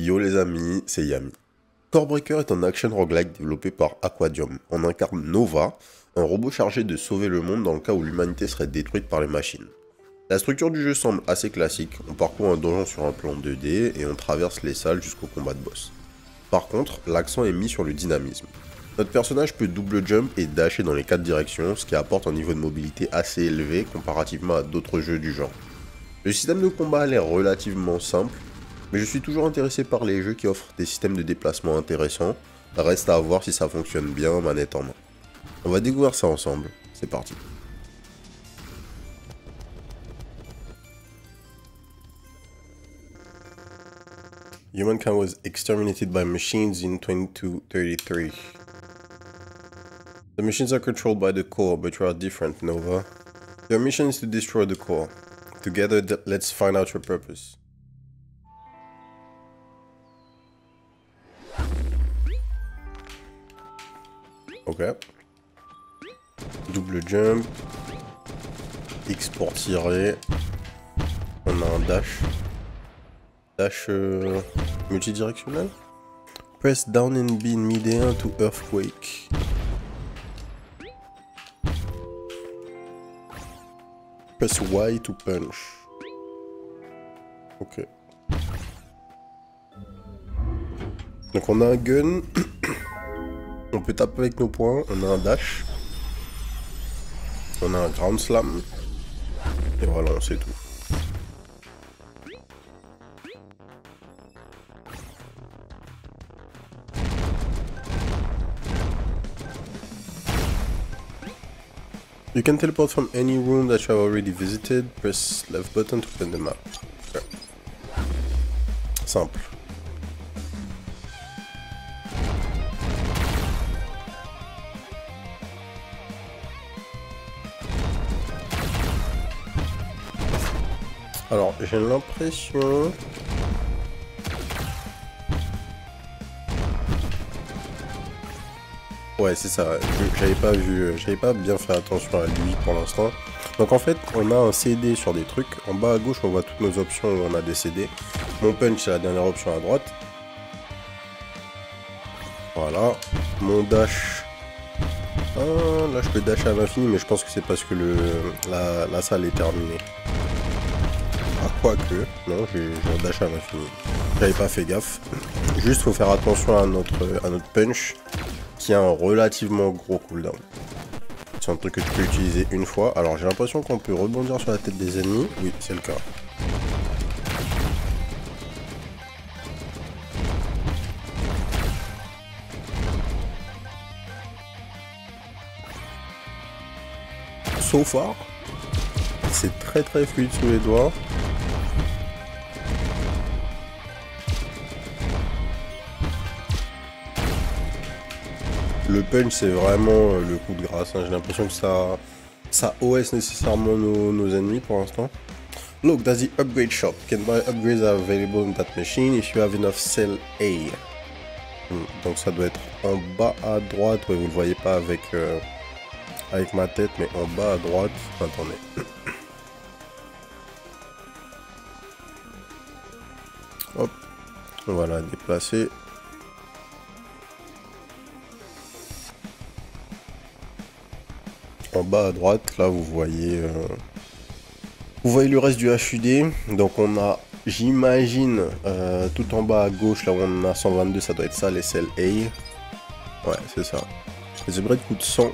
Yo les amis, c'est Yami. Corebreaker est un action roguelike développé par Aquadium. On incarne Nova, un robot chargé de sauver le monde dans le cas où l'humanité serait détruite par les machines. La structure du jeu semble assez classique, on parcourt un donjon sur un plan 2D et on traverse les salles jusqu'au combat de boss. Par contre, l'accent est mis sur le dynamisme. Notre personnage peut double jump et dasher dans les 4 directions, ce qui apporte un niveau de mobilité assez élevé comparativement à d'autres jeux du genre. Le système de combat a l'air relativement simple, mais je suis toujours intéressé par les jeux qui offrent des systèmes de déplacement intéressants. Reste à voir si ça fonctionne bien manette en main. On va découvrir ça ensemble, c'est parti. Humankind was exterminated by machines in 2233. The machines are controlled by the core, but you are different, Nova. Your mission is to destroy the core. Together, let's find out your purpose. Ok. Double jump. X pour tirer. On a un dash. Dash multidirectionnel. Press down and B in mid-air to earthquake. Press Y to punch. Ok. Donc on a un gun. On peut taper avec nos poings. On a un dash. On a un ground slam. Et voilà, on sait tout. You can teleport from any room that you have already visited. Press left button to open the map. Okay. Simple. Alors, j'ai l'impression... Ouais, c'est ça. J'avais pas bien fait attention à lui pour l'instant. Donc en fait, on a un CD sur des trucs. En bas à gauche, on voit toutes nos options où on a des CD. Mon punch, c'est la dernière option à droite. Voilà. Mon dash. Ah, là, je peux dasher à l'infini, mais je pense que c'est parce que la salle est terminée. Ah, quoique. Non, j'ai un dash à l'infini. J'avais pas fait gaffe. Juste, faut faire attention à notre punch, qui a un relativement gros cooldown. C'est un truc que tu peux utiliser une fois. Alors j'ai l'impression qu'on peut rebondir sur la tête des ennemis. Oui, c'est le cas. So far, c'est très fluide sous les doigts. Le punch, c'est vraiment le coup de grâce. Hein. J'ai l'impression que ça OS nécessairement nos ennemis pour l'instant. Look, that's the upgrade shop. You can buy upgrades available in that machine if you have enough cell A. Donc ça doit être en bas à droite. Ouais, vous le voyez pas avec ma tête, mais en bas à droite. Attendez. Hop. On va la déplacer. En bas à droite, là, vous voyez le reste du HUD. Donc on a, j'imagine, tout en bas à gauche, là où on a 122, ça doit être ça, les cells A. Ouais, c'est ça. Les upgrades coûtent 100.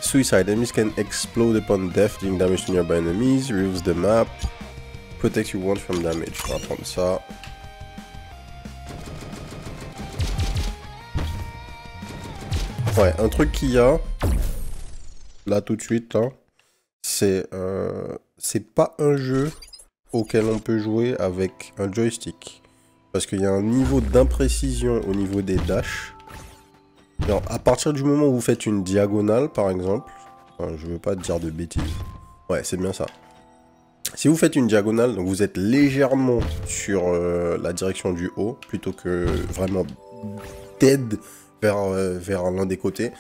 Suicide. Enemies can explode upon death, dealing damage to nearby enemies. Removes the map. Protect you one from damage. On va prendre ça. Ouais, un truc qu'il y a... Là tout de suite, là, c'est pas un jeu auquel on peut jouer avec un joystick. Parce qu'il y a un niveau d'imprécision au niveau des dashs. Alors, à partir du moment où vous faites une diagonale, par exemple, enfin, je veux pas dire de bêtises. Ouais, c'est bien ça. Si vous faites une diagonale, donc vous êtes légèrement sur la direction du haut, plutôt que vraiment dead vers l'un des côtés.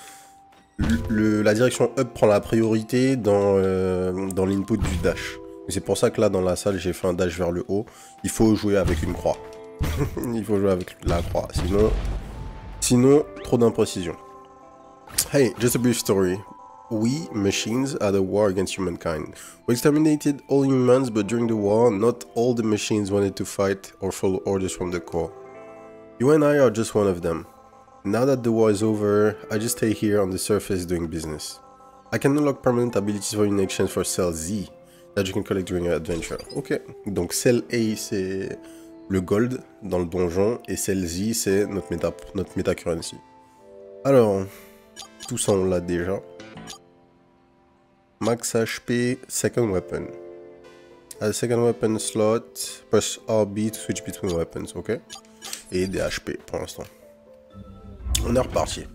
La direction up prend la priorité dans l'input du dash. C'est pour ça que là dans la salle j'ai fait un dash vers le haut. Il faut jouer avec une croix. Il faut jouer avec la croix, sinon trop d'imprécision. Hey, just a brief story. We, machines, had a war against humankind. We exterminated all humans, but during the war, not all the machines wanted to fight or follow orders from the core. You and I are just one of them. Now that the war is over, I just stay here on the surface doing business. I can unlock permanent abilities for you in exchange for Cell Z that you can collect during your adventure. Ok, donc Cell A c'est le gold dans le donjon et Cell Z c'est notre meta currency. Alors, tout ça on l'a déjà. Max HP, second weapon. At the second weapon slot, press RB to switch between weapons, ok? Et des HP pour l'instant. On est reparti.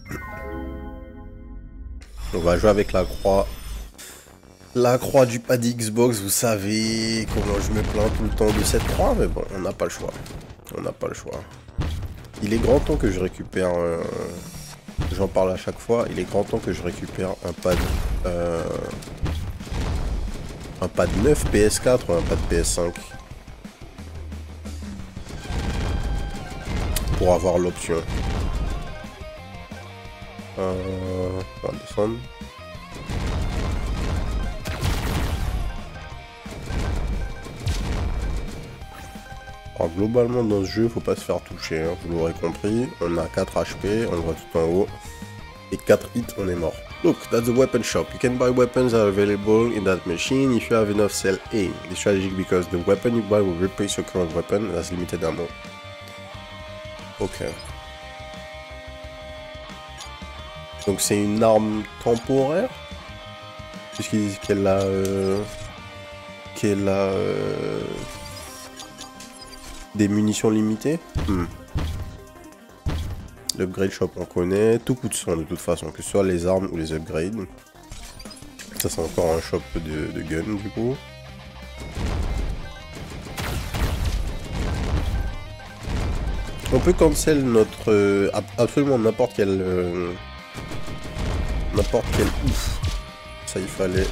On va jouer avec la croix. La croix du pad Xbox, vous savez comment je me plains tout le temps de cette croix, mais bon, on n'a pas le choix. On n'a pas le choix. Il est grand temps que je récupère... J'en parle à chaque fois, il est grand temps que je récupère un pad 9 PS4 ou un pad PS5 pour avoir l'option. On va descendre. Alors globalement dans ce jeu, faut pas se faire toucher, hein, vous l'aurez compris. On a 4 HP, on le voit tout en haut. Et 4 hits, on est mort. Look, that's the weapon shop. You can buy weapons that are available in that machine if you have enough cell A. It's strategic because the weapon you buy will replace your current weapon and has limited ammo. Ok. Donc c'est une arme temporaire, puisqu'ils disent qu'elle a... des munitions limitées. L'upgrade shop on connaît, tout coûte 100 de toute façon, que ce soit les armes ou les upgrades. Ça c'est encore un shop de gun du coup. On peut cancel notre... absolument n'importe quel... Ouf. Ça il fallait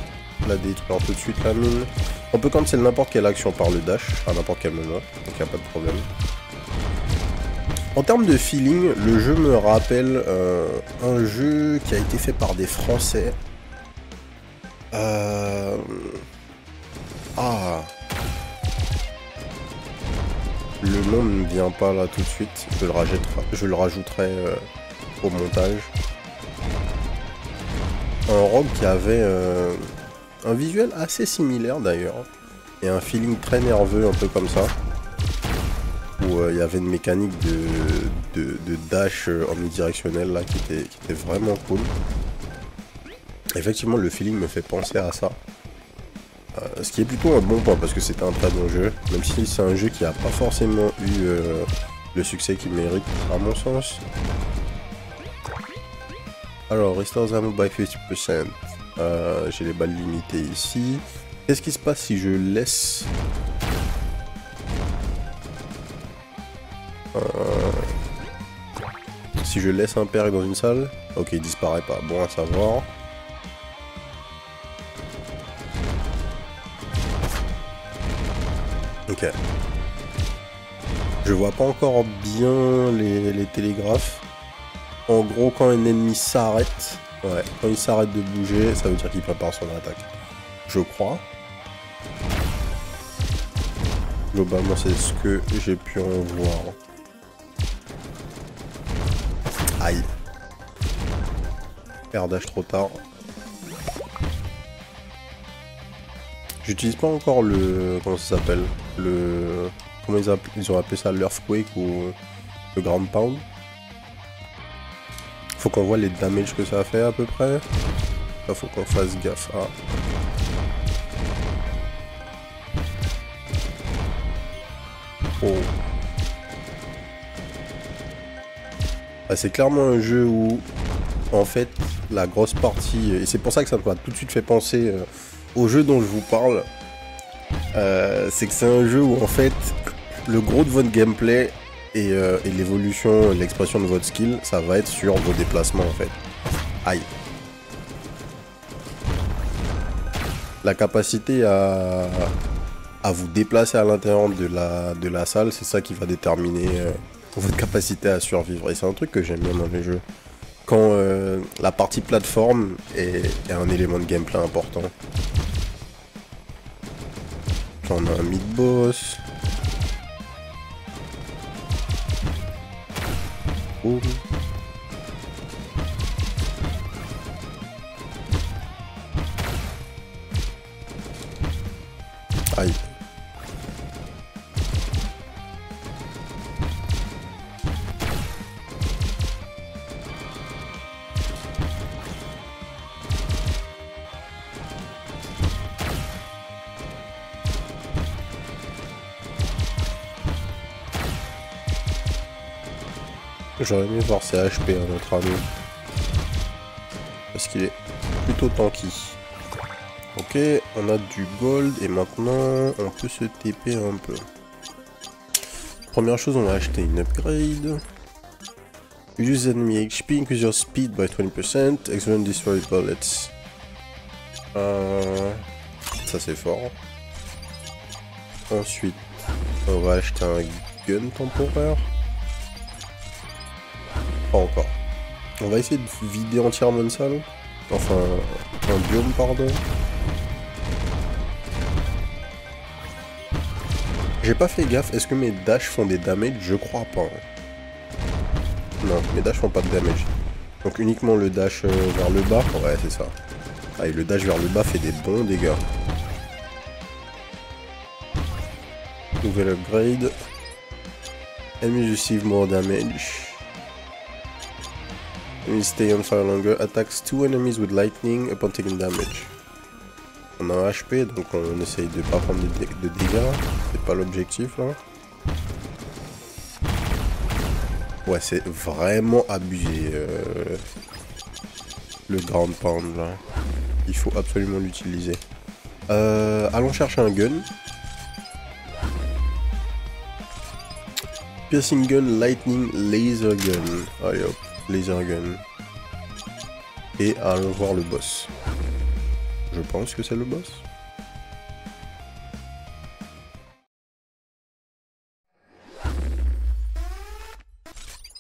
la détruire tout de suite la mine. On peut cancel n'importe quelle action par le dash, à n'importe quel moment, donc il n'y a pas de problème. En termes de feeling, le jeu me rappelle un jeu qui a été fait par des Français. Ah. Le nom ne me vient pas là tout de suite, je le rajouterai au montage. Un rogue qui avait un visuel assez similaire d'ailleurs, et un feeling très nerveux un peu comme ça. Où il y avait une mécanique de dash omnidirectionnel là qui était vraiment cool. Effectivement le feeling me fait penser à ça. Ce qui est plutôt un bon point parce que c'était un très bon jeu. Même si c'est un jeu qui n'a pas forcément eu le succès qu'il mérite à mon sens. Alors restore ammo by 50%. J'ai les balles limitées ici. Qu'est-ce qui se passe si je laisse... si je laisse un perk dans une salle, ok, il disparaît pas. Bon à savoir. Ok. Je vois pas encore bien les télégraphes. En gros, quand un ennemi s'arrête, ouais, quand il s'arrête de bouger, ça veut dire qu'il prépare son attaque. Je crois. Globalement, c'est ce que j'ai pu en voir. Aïe. Perdage trop tard. J'utilise pas encore le... Comment ça s'appelle? Le... Comment ils ont appelé ça? L'Earthquake ou le Ground Pound? Faut qu'on voit les damages que ça a fait à peu près. Là, faut qu'on fasse gaffe à... Oh. Ah, c'est clairement un jeu où, en fait, la grosse partie... Et c'est pour ça que ça m'a tout de suite fait penser au jeu dont je vous parle. C'est que c'est un jeu où, en fait, le gros de votre gameplay et l'évolution, l'expression de votre skill, ça va être sur vos déplacements, en fait. Aïe. La capacité à à vous déplacer à l'intérieur de la salle. C'est ça qui va déterminer votre capacité à survivre. Et c'est un truc que j'aime bien dans les jeux. Quand la partie plateforme est un élément de gameplay important. J'en ai un mid-boss. Oh. Aïe. J'aurais aimé voir ses HP à notre ami. Parce qu'il est plutôt tanky. Ok, on a du gold et maintenant on peut se TP un peu. Première chose, on va acheter une upgrade. Use enemy HP, increase your speed by 20%, excellent destroy bullets. Ça c'est fort. Ensuite, on va acheter un gun temporaire. Pas encore. On va essayer de vider entièrement une salle. Enfin, un biome, pardon. J'ai pas fait gaffe, est-ce que mes dashs font des damages? Je crois pas. Non, mes dashs font pas de damage. Donc uniquement le dash vers le bas. Ouais, c'est ça. Ah, et le dash vers le bas fait des bons dégâts. Nouvelle upgrade. Enemies receive more damage. Enemies stay on fire longer. Attacks 2 enemies with lightning upon taking damage. On a un HP, donc on essaye de pas prendre de dégâts. C'est pas l'objectif là. Ouais, c'est vraiment abusé. Le ground pound là. Il faut absolument l'utiliser. Allons chercher un gun. Piercing gun, lightning, laser gun. Allez hop, laser gun. Et allons voir le boss. Je pense que c'est le boss.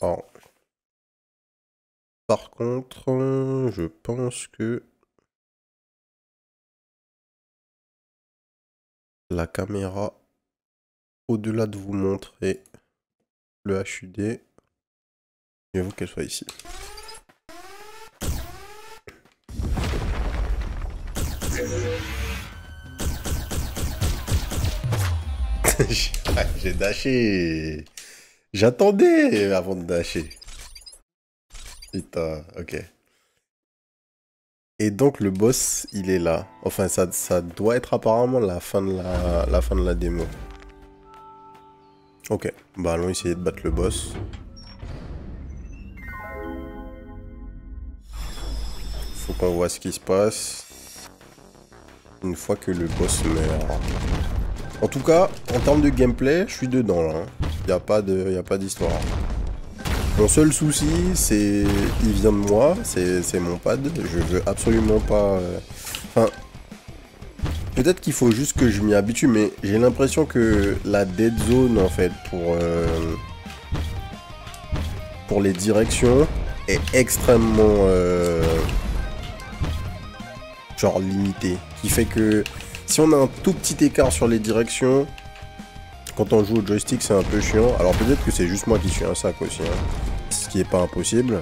Alors, par contre, je pense que la caméra, au-delà de vous montrer le HUD, mieux vaut qu'elle soit ici. J'ai dashé. J'attendais avant de dasher. Putain, ok. Et donc le boss, il est là. Enfin, ça doit être apparemment la fin de la démo. Ok, bah allons essayer de battre le boss. Faut qu'on voit ce qui se passe une fois que le boss meurt. En tout cas, en termes de gameplay, je suis dedans là. Y a pas d'histoire. Mon seul souci, c'est... Il vient de moi, c'est mon pad. Je veux absolument pas... Enfin... Peut-être qu'il faut juste que je m'y habitue, mais j'ai l'impression que la dead zone, en fait, pour les directions, est extrêmement... genre limitée. Qui fait que... Si on a un tout petit écart sur les directions, quand on joue au joystick, c'est un peu chiant. Alors peut-être que c'est juste moi qui suis un sac aussi, hein. Ce qui est pas impossible.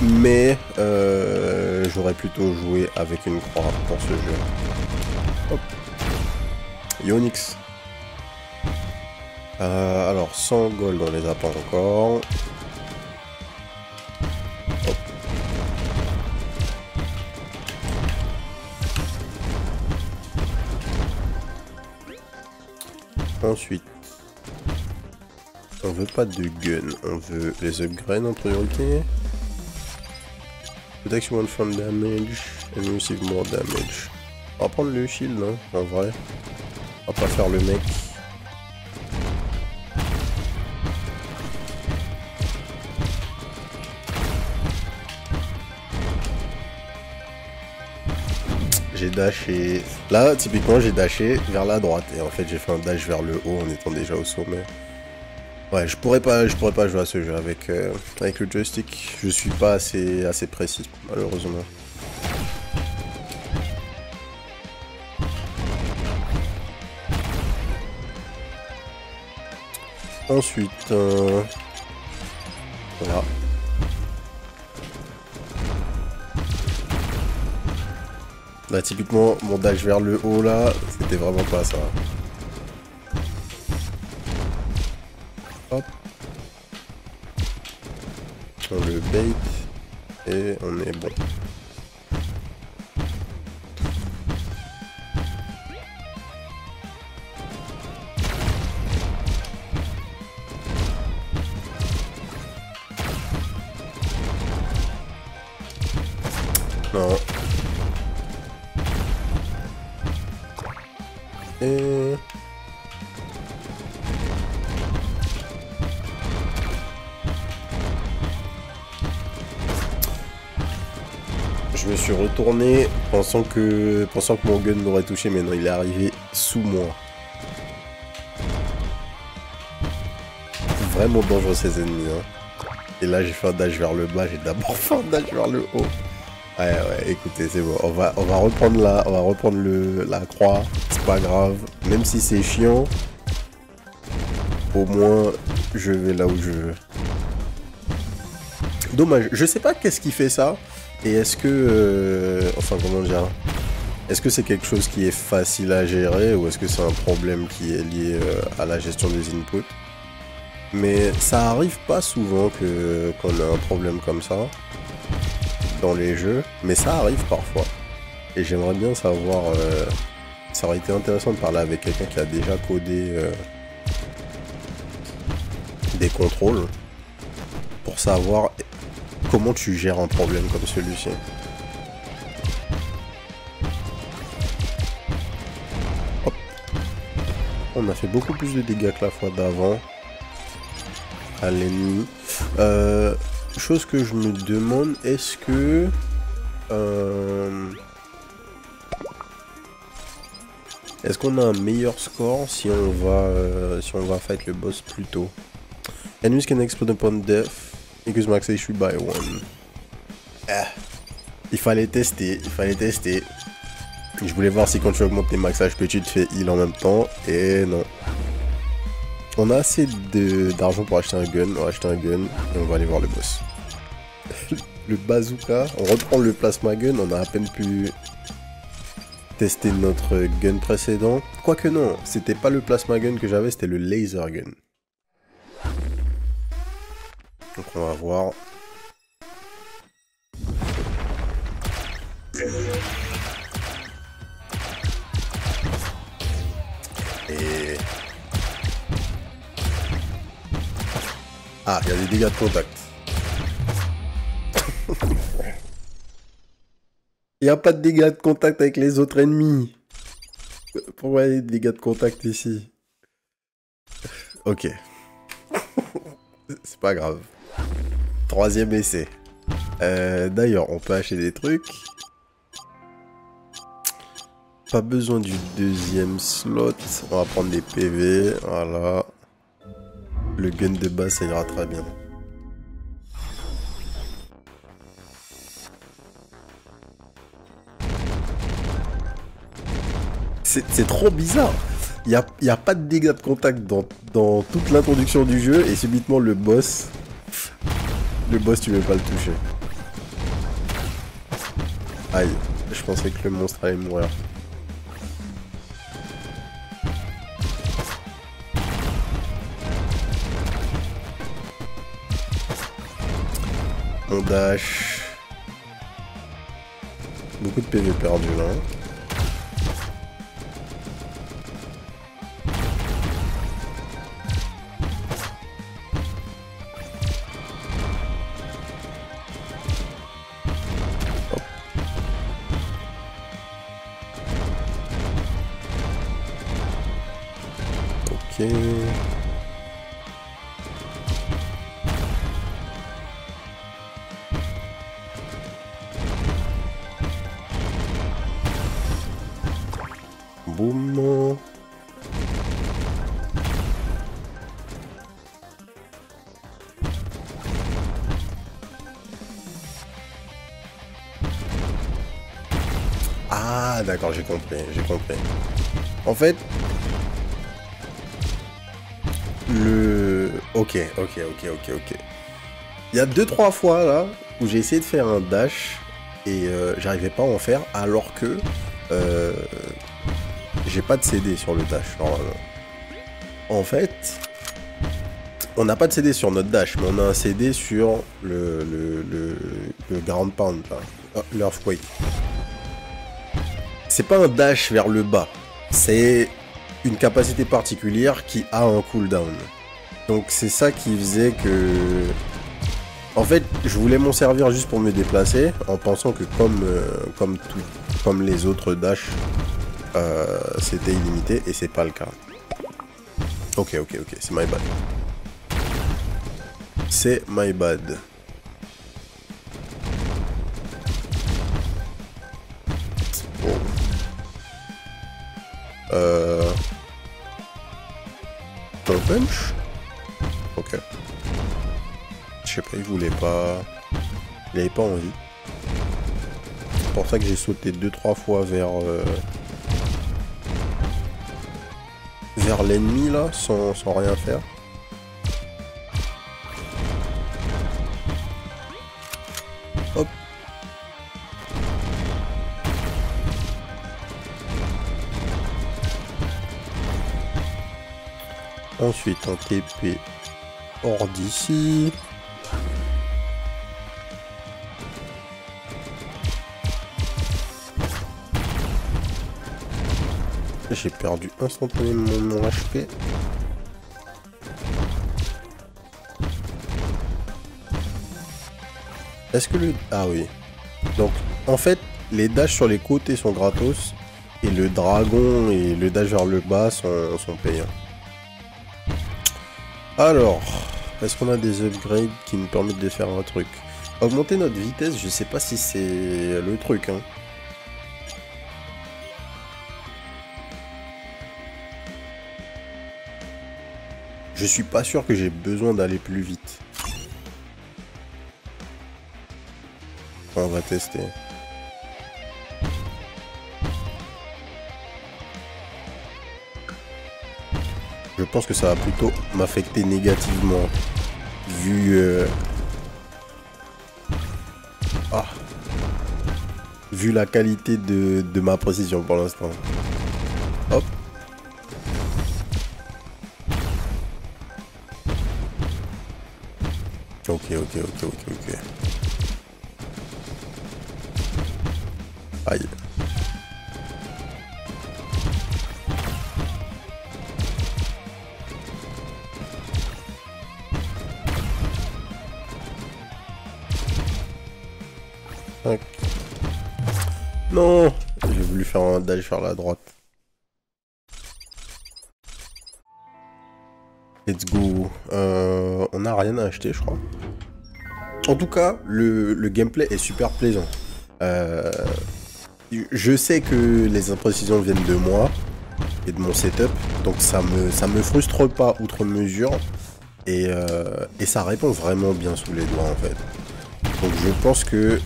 Mais j'aurais plutôt joué avec une croix pour ce jeu. Hop. Yonix. Alors 100 gold, on les a pas encore. Hop. Ensuite, on veut pas de gun, on veut les upgrades en priorité. Protection one from damage and receive more damage. On va prendre le shield, hein, en vrai. On va pas faire le mec. j'ai dashé. Là, typiquement, j'ai dashé vers la droite. Et en fait, j'ai fait un dash vers le haut en étant déjà au sommet. Ouais, je pourrais pas jouer à ce jeu avec, avec le joystick. Je suis pas assez précis, malheureusement. Ensuite, voilà. Là, typiquement, mon dash vers le haut, là, c'était vraiment pas ça. Hop. On le bait. Et on est bon. Non. Et... je me suis retourné pensant que mon gun m'aurait touché, mais non, il est arrivé sous moi. Vraiment dangereux ces ennemis. Hein. Et là, j'ai fait un dash vers le bas, j'ai d'abord fait un dash vers le haut. Ouais, écoutez, c'est bon. On va reprendre la croix. C'est pas grave. Même si c'est chiant, au moins, je vais là où je veux. Dommage. Je sais pas qu'est-ce qui fait ça. Et est-ce que... enfin, comment dire? Est-ce que c'est quelque chose qui est facile à gérer ou est-ce que c'est un problème qui est lié à la gestion des inputs? Mais ça arrive pas souvent qu'on a un problème comme ça dans les jeux, mais ça arrive parfois. Et j'aimerais bien savoir... ça aurait été intéressant de parler avec quelqu'un qui a déjà codé des contrôles pour savoir comment tu gères un problème comme celui-ci. Hop. On a fait beaucoup plus de dégâts que la fois d'avant à l'ennemi. Chose que je me demande, est-ce que... est-ce qu'on a un meilleur score si on va fight le boss plus tôt? Enemies can explode upon death. Increase max HP by 1. Ah. Il fallait tester. Je voulais voir si quand tu augmentes tes max HP, tu te fais heal en même temps. Et non. On a assez d'argent pour acheter un gun. On va acheter un gun et on va aller voir le boss. Le bazooka. On reprend le plasma gun. On a à peine pu tester notre gun précédent. Quoique non, c'était pas le plasma gun que j'avais, c'était le laser gun. Donc on va voir. Et... ah, il y a des dégâts de contact. Il n'y a pas de dégâts de contact avec les autres ennemis. Pourquoi il y a des dégâts de contact ici? Ok. C'est pas grave. Troisième essai. D'ailleurs, on peut acheter des trucs. Pas besoin du deuxième slot. On va prendre des PV. Voilà. Le gun de base, ça ira très bien. C'est trop bizarre. Il n'y a pas de dégâts de contact dans toute l'introduction du jeu et subitement le boss, tu veux pas le toucher. Aïe, je pensais que le monstre allait mourir. On dash. Beaucoup de PV perdu là. Ok. d'accord, j'ai compris, j'ai compris. En fait, Ok. Il y a 2-3 fois, là, où j'ai essayé de faire un dash, et j'arrivais pas à en faire, alors que j'ai pas de CD sur le dash, normalement. En fait, on n'a pas de CD sur notre dash, mais on a un CD sur le ground pound, l'earthquake. C'est pas un dash vers le bas, c'est une capacité particulière qui a un cooldown. Donc c'est ça qui faisait que... En fait, je voulais m'en servir juste pour me déplacer, en pensant que comme les autres dash, c'était illimité, et c'est pas le cas. Ok, c'est my bad. C'est my bad. Oh. Top bench. Ok. Je sais pas, il voulait pas... Il avait pas envie. C'est pour ça que j'ai sauté 2-3 fois vers l'ennemi là, sans rien faire. Hop. Ensuite un TP hors d'ici. J'ai perdu instantanément mon HP. Est-ce que le... Ah oui. Donc, en fait, les dashs sur les côtés sont gratos. Et le dragon et le dash vers le bas sont payants. Alors, est-ce qu'on a des upgrades qui nous permettent de faire un truc? Augmenter notre vitesse, je sais pas si c'est le truc, hein. Je suis pas sûr que j'ai besoin d'aller plus vite. On va tester. Je pense que ça va plutôt m'affecter négativement. Vu la qualité de ma précision pour l'instant. Hop. Ok. Aïe. Okay. Non, j'ai voulu faire un dash vers la droite. Let's go. On n'a rien à acheter, je crois. En tout cas, le gameplay est super plaisant. Je sais que les imprécisions viennent de moi et de mon setup, donc ça me frustre pas outre mesure et ça répond vraiment bien sous les doigts en fait. Donc je pense que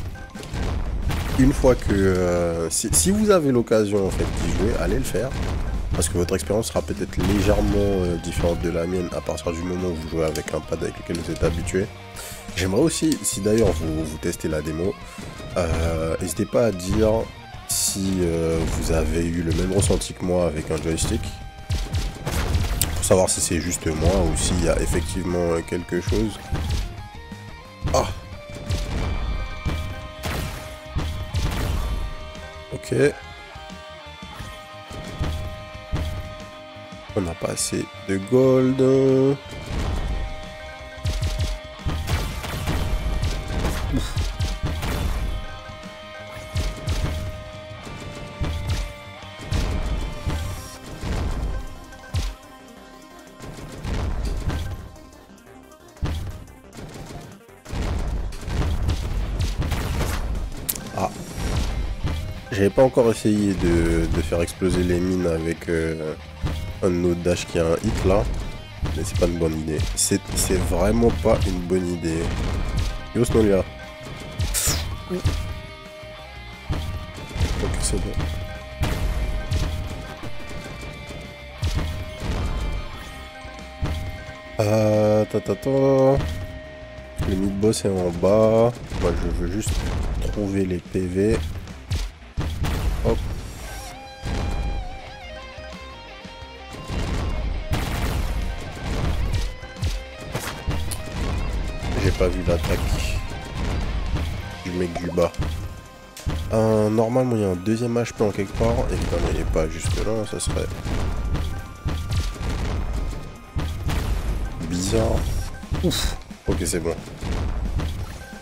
une fois que si vous avez l'occasion en fait d'y jouer, allez le faire parce que votre expérience sera peut-être légèrement différente de la mienne à partir du moment où vous jouez avec un pad avec lequel vous êtes habitué. J'aimerais aussi, si d'ailleurs vous testez la démo, n'hésitez pas à dire si vous avez eu le même ressenti que moi avec un joystick, pour savoir si c'est juste moi ou s'il y a effectivement quelque chose. Ah. Ok. On n'a pas assez de gold. Ouf. Ah. J'avais pas encore essayé de faire exploser les mines avec un de nos dash qui a un hit là. Mais c'est pas une bonne idée. C'est vraiment pas une bonne idée. Yo Snolia. Ok, c'est bon. Tata. Le mid-boss est en bas. Moi, je veux juste trouver les PV. Hop. J'ai pas vu l'attaque du mec du bas. Normalement, il y a un deuxième HP en quelque part. Évidemment, il est pas jusque là. Ça serait bizarre. Ouf. Ok, c'est bon.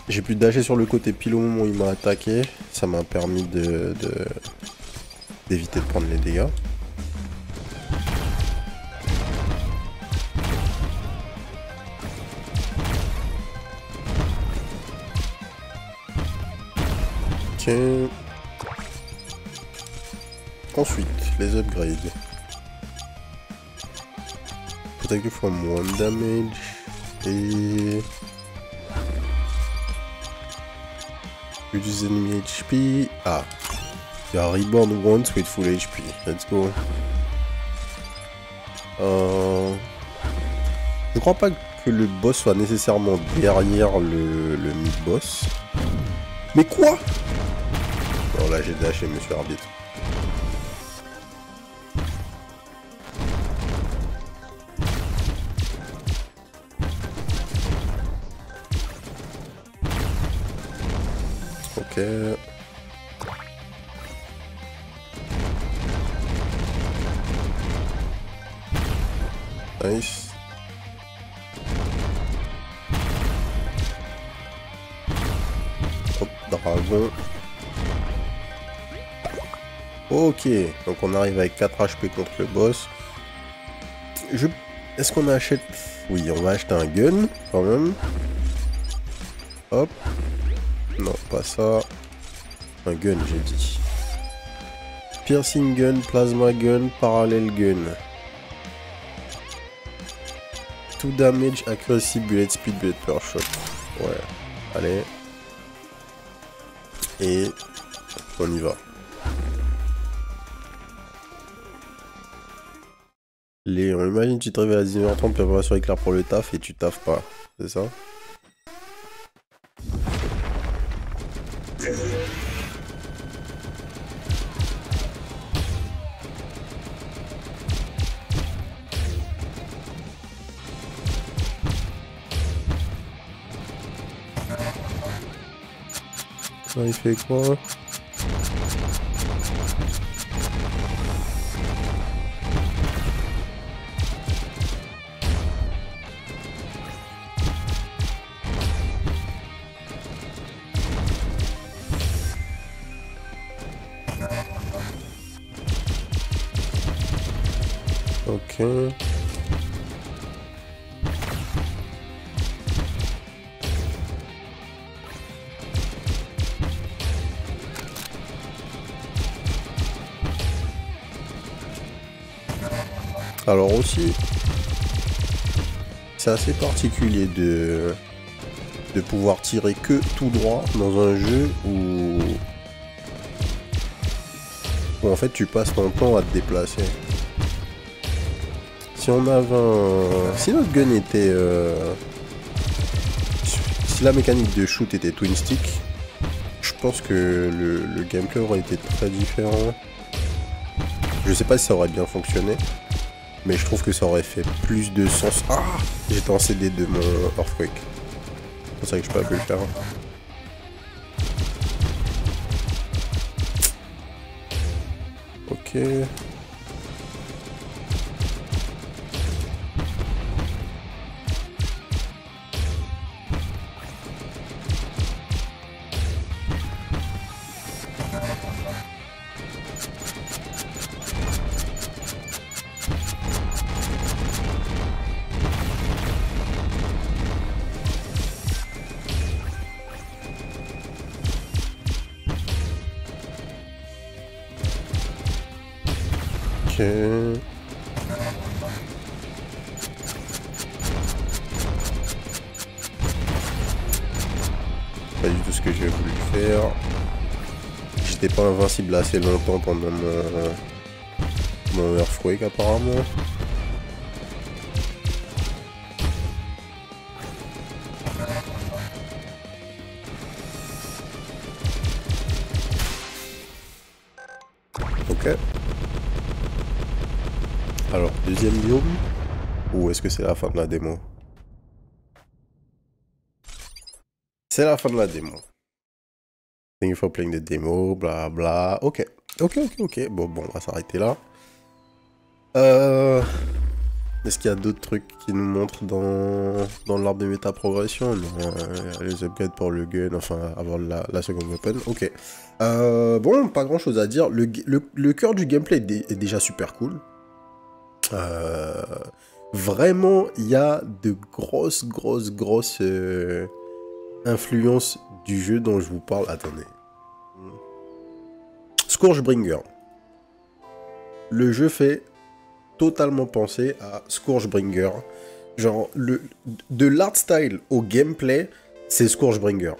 J'ai pu dasher sur le côté pile au moment où il m'a attaqué. Ça m'a permis d'éviter de prendre les dégâts. Ok. Ensuite, les upgrades. Protect you from one damage. Et... reduce enemy HP. Ah. Il y a reborn once with full HP. Let's go. Je crois pas que le boss soit nécessairement derrière le mid-boss. Mais quoi? Bon là j'ai dashé monsieur arbitre. Ok. Nice. Hop, dragon. Ok, donc on arrive avec 4 HP contre le boss. Est-ce qu'on achète... Oui, on va acheter un gun, quand même. Hop. Non, pas ça. Un gun, j'ai dit. Piercing gun, plasma gun, parallel gun. 2 damage, accuracy, bullet speed, bullet per shot. Ouais, allez. Et on y va. On imagine tu te réveilles à 19h30, préparation éclair pour le taf et tu taffes pas. C'est ça? Ça, il fait quoi? Ok. Alors aussi, c'est assez particulier de pouvoir tirer que tout droit dans un jeu où en fait tu passes ton temps à te déplacer. Si on avait si notre gun était... si la mécanique de shoot était twin stick, je pense que le gameplay aurait été très différent. Je sais pas si ça aurait bien fonctionné, mais je trouve que ça aurait fait plus de sens. Ah, j'étais en CD de mon Earthquake. C'est pour ça que je peux pas pu le faire. Ok. Ok. Pas du tout ce que j'ai voulu faire. J'étais pas invincible assez longtemps pendant mon Earthquake apparemment. Deuxième biome? Ou est-ce que c'est la fin de la démo? C'est la fin de la démo. Thank you for playing the demo, bla bla. Ok. Ok. Bon, on va s'arrêter là. Est-ce qu'il y a d'autres trucs qui nous montrent dans l'arbre de méta progression? Non, les upgrades pour le gun, enfin, avoir la seconde weapon. Ok. Bon, pas grand chose à dire. Le cœur du gameplay est déjà super cool. Vraiment, il y a de grosses influences du jeu dont je vous parle. Attendez. Scourgebringer. Le jeu fait totalement penser à Scourgebringer. Genre, de l'art style au gameplay, c'est Scourgebringer.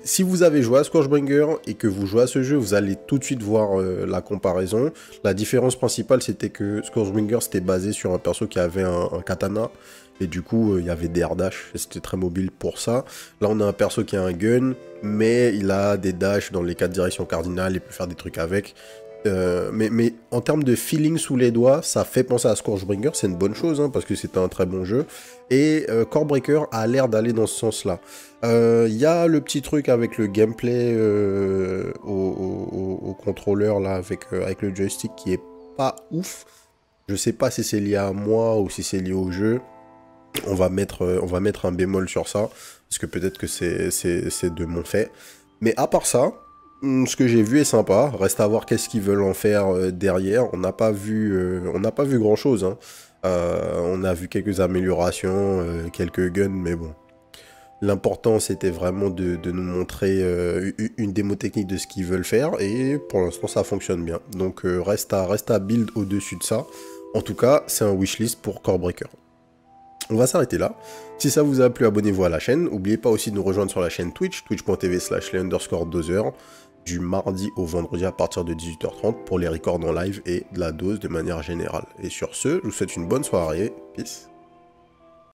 Si vous avez joué à Scourgebringer et que vous jouez à ce jeu, vous allez tout de suite voir la comparaison. La différence principale, c'était que Scourgebringer, c'était basé sur un perso qui avait un katana. Et du coup, il y avait des air dash, c'était très mobile pour ça. Là, on a un perso qui a un gun, mais il a des dash dans les 4 directions cardinales, il peut faire des trucs avec. Mais en termes de feeling sous les doigts, ça fait penser à Scourgebringer, c'est une bonne chose, hein, parce que c'est un très bon jeu. Et Corebreaker a l'air d'aller dans ce sens-là. Il y a le petit truc avec le gameplay au contrôleur, là, avec le joystick, qui est pas ouf. Je sais pas si c'est lié à moi ou si c'est lié au jeu. On va mettre un bémol sur ça, parce que peut-être que c'est de mon fait. Mais à part ça, ce que j'ai vu est sympa. Reste à voir qu'est-ce qu'ils veulent en faire derrière. On n'a pas vu grand-chose. Hein. On a vu quelques améliorations, quelques guns, mais bon. L'important, c'était vraiment de nous montrer une démo technique de ce qu'ils veulent faire, et pour l'instant, ça fonctionne bien. Donc, reste à build au-dessus de ça. En tout cas, c'est un wishlist pour Corebreaker. On va s'arrêter là. Si ça vous a plu, abonnez-vous à la chaîne. N'oubliez pas aussi de nous rejoindre sur la chaîne Twitch, twitch.tv/les_dozers, du mardi au vendredi à partir de 18h30 pour les records en live et de la dose de manière générale. Et sur ce, je vous souhaite une bonne soirée. Peace.